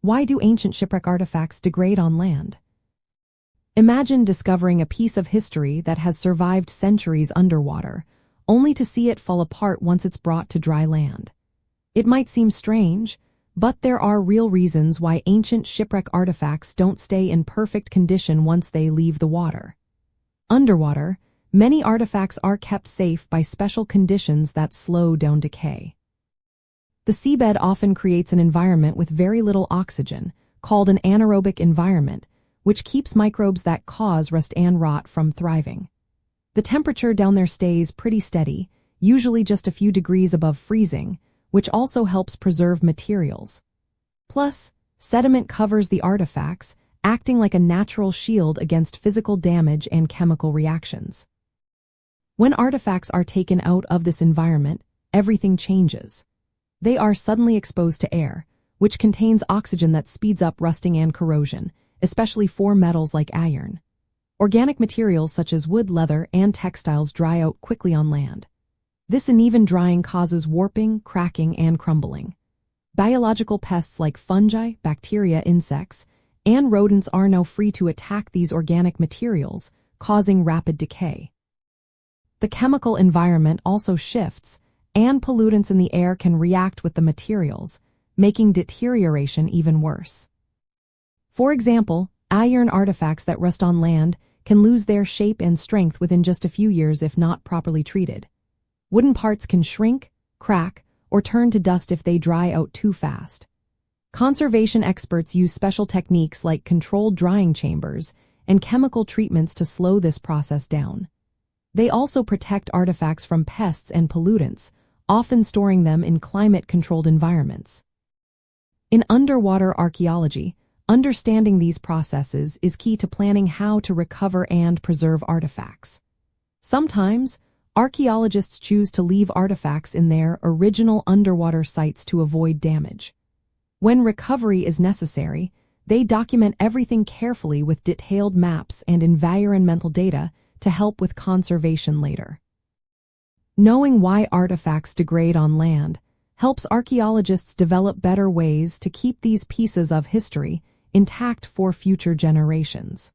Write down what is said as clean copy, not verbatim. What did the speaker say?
Why do ancient shipwreck artifacts degrade on land? Imagine discovering a piece of history that has survived centuries underwater, only to see it fall apart once it's brought to dry land. It might seem strange, but there are real reasons why ancient shipwreck artifacts don't stay in perfect condition once they leave the water. Underwater, many artifacts are kept safe by special conditions that slow down decay. The seabed often creates an environment with very little oxygen, called an anaerobic environment, which keeps microbes that cause rust and rot from thriving. The temperature down there stays pretty steady, usually just a few degrees above freezing, which also helps preserve materials. Plus, sediment covers the artifacts, acting like a natural shield against physical damage and chemical reactions. When artifacts are taken out of this environment, everything changes. They are suddenly exposed to air, which contains oxygen that speeds up rusting and corrosion, especially for metals like iron. Organic materials such as wood, leather, and textiles dry out quickly on land. This uneven drying causes warping, cracking, and crumbling. Biological pests like fungi, bacteria, insects, and rodents are now free to attack these organic materials, causing rapid decay. The chemical environment also shifts, and pollutants in the air can react with the materials, making deterioration even worse. For example, iron artifacts that rust on land can lose their shape and strength within just a few years if not properly treated. Wooden parts can shrink, crack, or turn to dust if they dry out too fast. Conservation experts use special techniques like controlled drying chambers and chemical treatments to slow this process down. They also protect artifacts from pests and pollutants, often storing them in climate-controlled environments. In underwater archaeology, understanding these processes is key to planning how to recover and preserve artifacts. Sometimes, archaeologists choose to leave artifacts in their original underwater sites to avoid damage. When recovery is necessary, they document everything carefully with detailed maps and environmental data to help with conservation later. Knowing why artifacts degrade on land helps archaeologists develop better ways to keep these pieces of history intact for future generations.